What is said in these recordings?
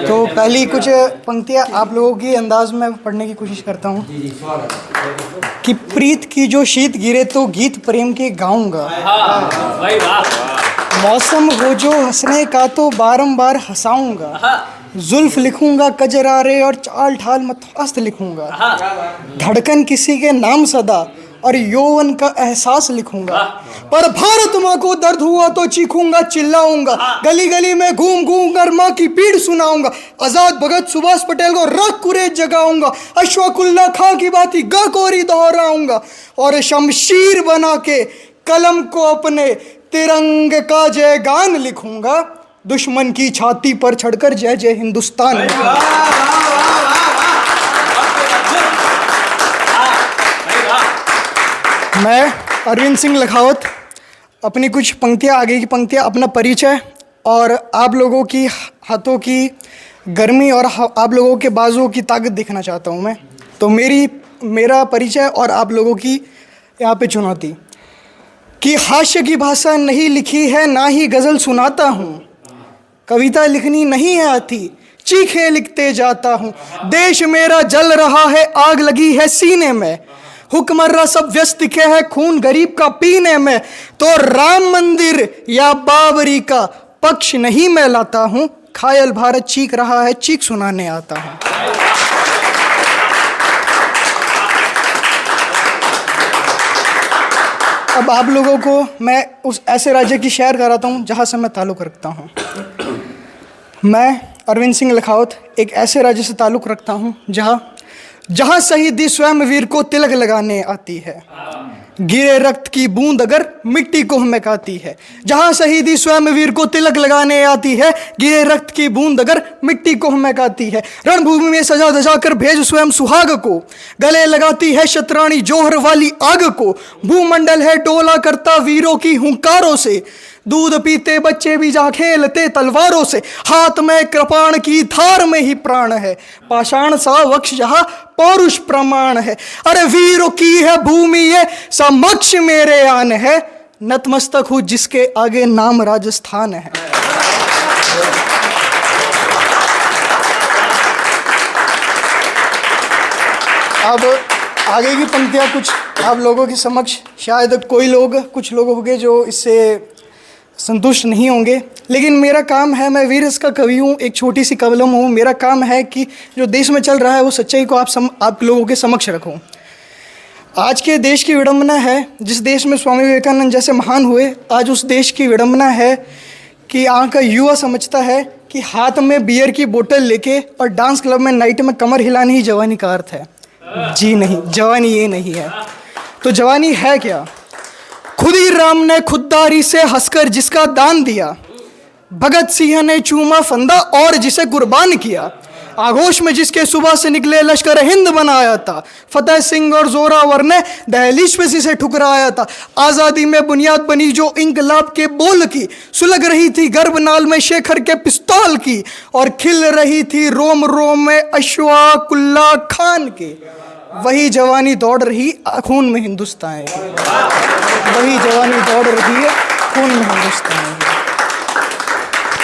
तो पहली कुछ पंक्तियाँ आप लोगों की अंदाज में पढ़ने की कोशिश करता हूँ कि प्रीत की जो शीत गिरे तो गीत प्रेम के गाऊंगा, मौसम हो जो हंसने का तो बारंबार हंसाऊंगा, जुल्फ लिखूंगा कजरारे और चाल ठाल मस्त लिखूंगा, धड़कन किसी के नाम सदा और यौवन का एहसास लिखूंगा, पर भारत माँ को दर्द हुआ तो चीखूंगा चिल्लाऊंगा, गली गली में घूम घूम कर माँ की पीड़ सुनाऊंगा, आजाद भगत सुभाष पटेल को रख कुरेज जगाऊंगा, अशफाकुल्ला खां की बाती गा कोरी दोहराऊंगा और शमशीर बना के कलम को अपने तिरंगे का जय गान लिखूंगा, दुश्मन की छाती पर चढ़कर जय जय हिंदुस्तान। मैं अरविंद सिंह लखावत अपनी कुछ पंक्तियाँ, आगे की पंक्तियाँ, अपना परिचय और आप लोगों की हाथों की गर्मी और आप लोगों के बाजुओं की ताकत दिखाना चाहता हूँ मैं। तो मेरा परिचय और आप लोगों की यहाँ पे चुनौती कि हास्य की भाषा नहीं लिखी है, ना ही गज़ल सुनाता हूँ, कविता लिखनी नहीं है आती, चीखे लिखते जाता हूँ, देश मेरा जल रहा है, आग लगी है सीने में, हुक्मर्रा सब व्यस्त के है खून गरीब का पीने में, तो राम मंदिर या बाबरी का पक्ष नहीं मैं लाता हूँ, घायल भारत चीख रहा है, चीख सुनाने आता हूँ। अब आप लोगों को मैं उस ऐसे राज्य की शेयर कराता हूँ जहाँ से मैं ताल्लुक़ रखता हूँ। मैं अरविंद सिंह लखावत एक ऐसे राज्य से ताल्लुक़ रखता हूँ जहाँ शहीदी स्वयं वीर को तिलक लगाने आती है, गिरे रक्त की बूंद अगर मिट्टी को महकाती है, जहाँ शहीदी स्वयं वीर को तिलक लगाने आती है, गिरे रक्त की बूंद अगर मिट्टी को महकाती है, रणभूमि में सजा धजा कर भेज स्वयं सुहाग को, गले लगाती है शतरानी जोहर वाली आग को, भूमंडल है डोला करता वीरों की हुंकारों से, दूध पीते बच्चे भी जा खेलते तलवारों से, हाथ में कृपाण की धार में ही प्राण है, पाषाण सा वक्ष जहाँ पौरुष प्रमाण है, अरे वीरों की है भूमि ये समक्ष मेरे आन है, नतमस्तक हूँ जिसके आगे नाम राजस्थान है। अब आगे की पंक्तियाँ कुछ आप लोगों के समक्ष शायद कुछ लोग होंगे जो इससे संतुष्ट नहीं होंगे, लेकिन मेरा काम है, मैं वीर का कवि हूँ, एक छोटी सी कलम हूँ, मेरा काम है कि जो देश में चल रहा है वो सच्चाई को आप लोगों के समक्ष रखूँ। आज के देश की विडंबना है, जिस देश में स्वामी विवेकानंद जैसे महान हुए, आज उस देश की विडंबना है कि यहाँ का युवा समझता है कि हाथ में बियर की बोतल लेके और डांस क्लब में नाइट में कमर हिलानी ही जवानी का अर्थ है। जी नहीं, जवानी ये नहीं है। तो जवानी है क्या? खुदी राम ने खुददारी से हंसकर जिसका दान दिया, भगत सिंह ने चूमा फंदा और जिसे कुर्बान किया, आगोश में जिसके सुबह से निकले लश्कर हिंद बनाया था, फतेह सिंह और जोरावर ने दहलीज पे जिसे ठुकराया था, आज़ादी में बुनियाद बनी जो इंकलाब के बोल की, सुलग रही थी गर्भनाल में शेखर के पिस्तौल की, और खिल रही थी रोम रोम में अशफाकुल्ला खान के, वही जवानी दौड़ रही खून में हिंदुस्तान की, वही जवानी दौड़ रही है खून में हिंदुस्तान की।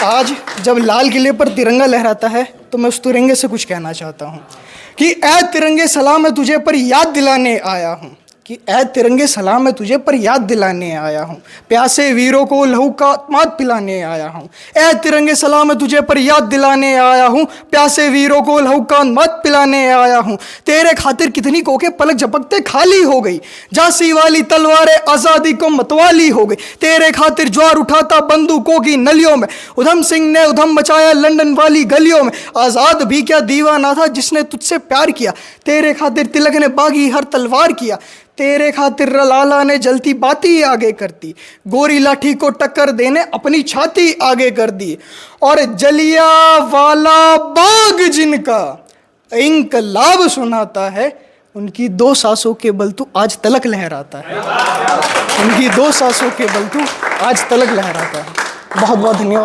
आज जब लाल किले पर तिरंगा लहराता है तो मैं उस तिरंगे से कुछ कहना चाहता हूँ कि ऐ तिरंगे सलाम मैं तुझे पर याद दिलाने आया हूँ, कि ऐ तिरंगे सलाम मैं तुझे पर याद दिलाने आया हूँ, प्यासे वीरों को लहू का मात पिलाने आया हूँ, ऐ तिरंगे सलाम मैं तुझे पर याद दिलाने आया हूँ, प्यासे वीरों को लहू का मात पिलाने आया हूँ, तेरे खातिर कितनी कोके पलक झपकते खाली हो गई, झांसी वाली तलवारें आज़ादी को मतवाली हो गई, तेरे खातिर ज्वार उठाता बंदूकों की नलियों में, उधम सिंह ने उधम मचाया लंदन वाली गलियों में, आज़ाद भी क्या दीवाना था जिसने तुझसे प्यार किया, तेरे खातिर तिलक ने बागी हर तलवार किया, तेरे खातिर लाला ने जलती बाती आगे कर दी, गोरी लाठी को टक्कर देने अपनी छाती आगे कर दी, और जलिया वाला बाग जिनका इंकलाब सुनाता है, उनकी 2 सांसों के बल तू आज तलक लहराता है, उनकी 2 सांसों के बल तू आज तलक लहराता है। बहुत बहुत धन्यवाद।